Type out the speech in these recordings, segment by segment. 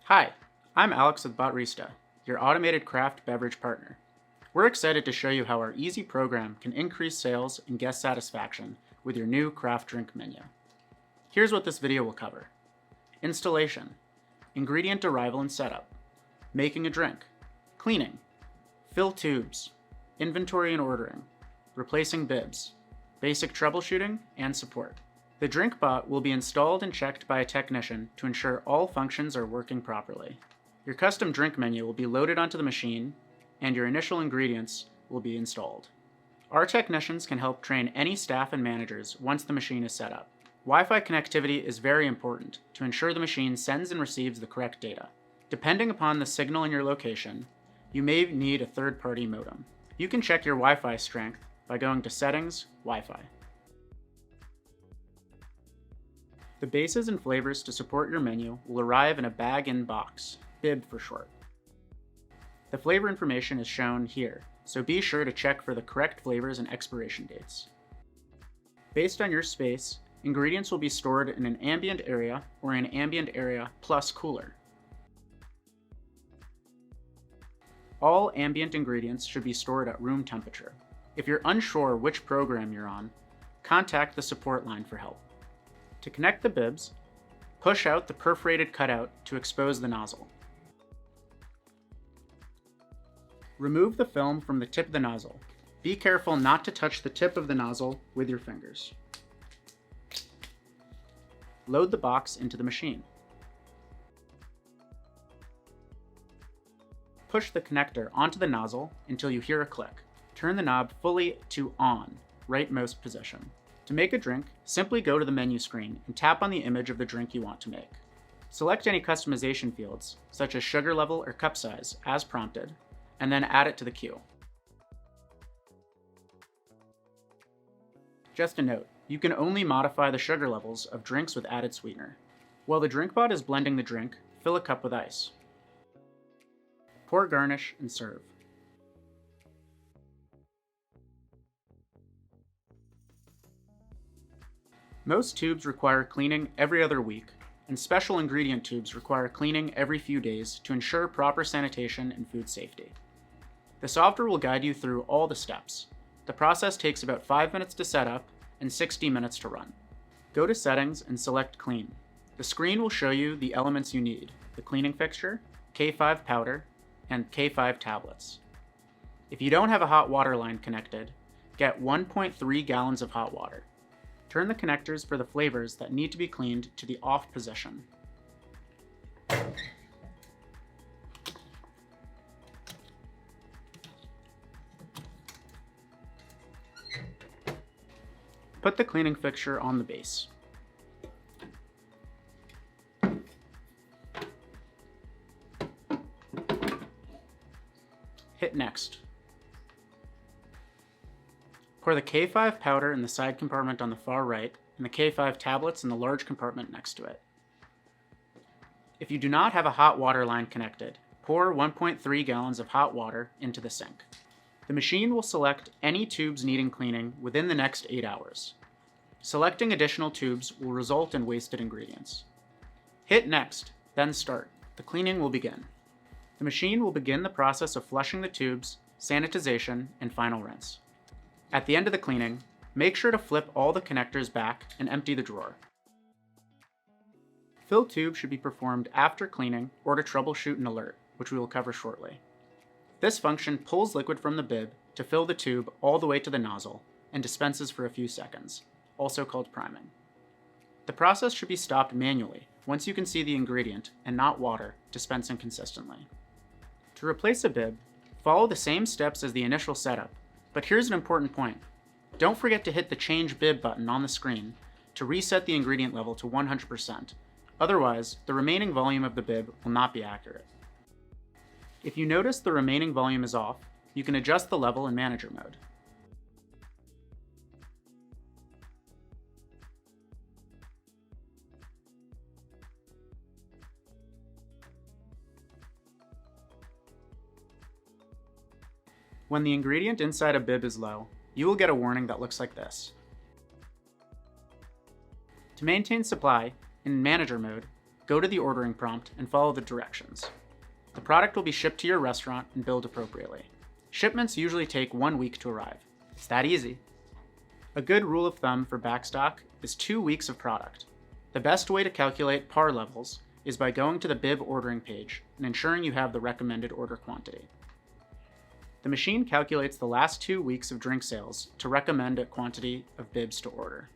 Hi, I'm Alex with Botrista, your automated craft beverage partner. We're excited to show you how our easy program can increase sales and guest satisfaction with your new craft drink menu. Here's what this video will cover. Installation, ingredient arrival and setup, making a drink, cleaning, fill tubes, inventory and ordering, replacing bibs, basic troubleshooting, and support. The DrinkBot will be installed and checked by a technician to ensure all functions are working properly. Your custom drink menu will be loaded onto the machine, and your initial ingredients will be installed. Our technicians can help train any staff and managers once the machine is set up. Wi-Fi connectivity is very important to ensure the machine sends and receives the correct data. Depending upon the signal in your location, you may need a third-party modem. You can check your Wi-Fi strength by going to Settings, Wi-Fi. The bases and flavors to support your menu will arrive in a bag-in-box, bib for short. The flavor information is shown here, so be sure to check for the correct flavors and expiration dates. Based on your space, ingredients will be stored in an ambient area or an ambient area plus cooler. All ambient ingredients should be stored at room temperature. If you're unsure which program you're on, contact the support line for help. To connect the bibs, push out the perforated cutout to expose the nozzle. Remove the film from the tip of the nozzle. Be careful not to touch the tip of the nozzle with your fingers. Load the box into the machine. Push the connector onto the nozzle until you hear a click. Turn the knob fully to on, rightmost position. To make a drink, simply go to the menu screen and tap on the image of the drink you want to make. Select any customization fields, such as sugar level or cup size, as prompted, and then add it to the queue. Just a note, you can only modify the sugar levels of drinks with added sweetener. While the DrinkBot is blending the drink, fill a cup with ice. Pour garnish and serve. Most tubes require cleaning every other week, and special ingredient tubes require cleaning every few days to ensure proper sanitation and food safety. The software will guide you through all the steps. The process takes about 5 minutes to set up and 60 minutes to run. Go to Settings and select Clean. The screen will show you the elements you need: the cleaning fixture, K5 powder, and K5 tablets. If you don't have a hot water line connected, get 1.3 gallons of hot water. Turn the connectors for the flavors that need to be cleaned to the off position. Put the cleaning fixture on the base. Hit Next. Pour the K5 powder in the side compartment on the far right and the K5 tablets in the large compartment next to it. If you do not have a hot water line connected, pour 1.3 gallons of hot water into the sink. The machine will select any tubes needing cleaning within the next 8 hours. Selecting additional tubes will result in wasted ingredients. Hit Next, then Start. The cleaning will begin. The machine will begin the process of flushing the tubes, sanitization, and final rinse. At the end of the cleaning, make sure to flip all the connectors back and empty the drawer. Fill tube should be performed after cleaning or to troubleshoot an alert, which we will cover shortly. This function pulls liquid from the bib to fill the tube all the way to the nozzle and dispenses for a few seconds, also called priming. The process should be stopped manually once you can see the ingredient and not water dispensing consistently. To replace a bib, follow the same steps as the initial setup. But here's an important point. Don't forget to hit the Change Bib button on the screen to reset the ingredient level to 100%. Otherwise, the remaining volume of the bib will not be accurate. If you notice the remaining volume is off, you can adjust the level in Manager mode. When the ingredient inside a bib is low, you will get a warning that looks like this. To maintain supply, in Manager mode, go to the ordering prompt and follow the directions. The product will be shipped to your restaurant and billed appropriately. Shipments usually take 1 week to arrive. It's that easy. A good rule of thumb for backstock is 2 weeks of product. The best way to calculate par levels is by going to the bib ordering page and ensuring you have the recommended order quantity. The machine calculates the last 2 weeks of drink sales to recommend a quantity of bibs to order.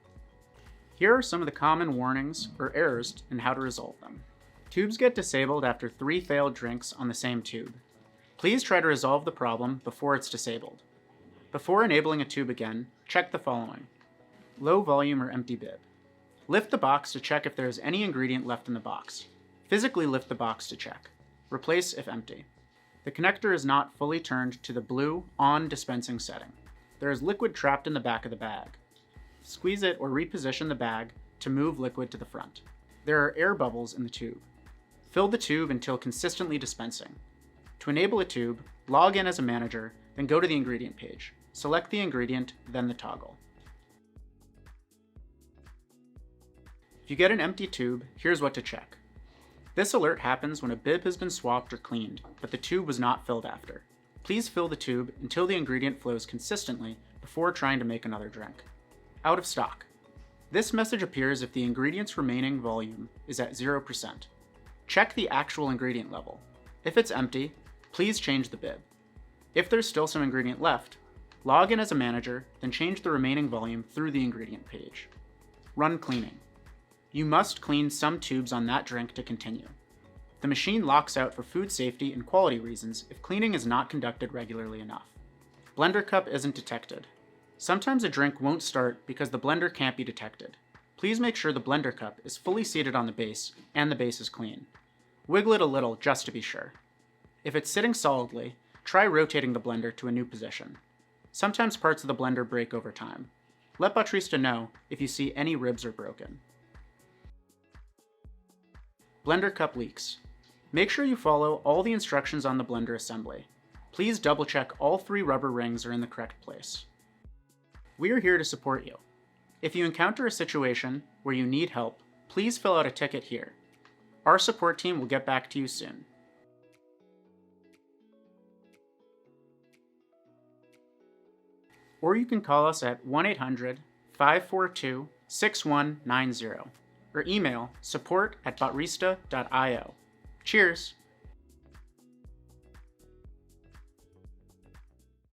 Here are some of the common warnings or errors and how to resolve them. Tubes get disabled after 3 failed drinks on the same tube. Please try to resolve the problem before it's disabled. Before enabling a tube again, check the following. Low volume or empty bib. Lift the box to check if there is any ingredient left in the box. Physically lift the box to check. Replace if empty. The connector is not fully turned to the blue on dispensing setting. There is liquid trapped in the back of the bag. Squeeze it or reposition the bag to move liquid to the front. There are air bubbles in the tube. Fill the tube until consistently dispensing. To enable a tube, log in as a manager, then go to the ingredient page. Select the ingredient, then the toggle. If you get an empty tube, here's what to check. This alert happens when a bib has been swapped or cleaned, but the tube was not filled after. Please fill the tube until the ingredient flows consistently before trying to make another drink. Out of stock. This message appears if the ingredient's remaining volume is at 0%. Check the actual ingredient level. If it's empty, please change the bib. If there's still some ingredient left, log in as a manager, then change the remaining volume through the ingredient page. Run cleaning. You must clean some tubes on that drink to continue. The machine locks out for food safety and quality reasons if cleaning is not conducted regularly enough. Blender cup isn't detected. Sometimes a drink won't start because the blender can't be detected. Please make sure the blender cup is fully seated on the base and the base is clean. Wiggle it a little just to be sure. If it's sitting solidly, try rotating the blender to a new position. Sometimes parts of the blender break over time. Let Botrista know if you see any ribs are broken. Blender cup leaks. Make sure you follow all the instructions on the blender assembly. Please double check all 3 rubber rings are in the correct place. We are here to support you. If you encounter a situation where you need help, please fill out a ticket here. Our support team will get back to you soon. Or you can call us at 1-800-542-6190 or email support@botrista.io. Cheers!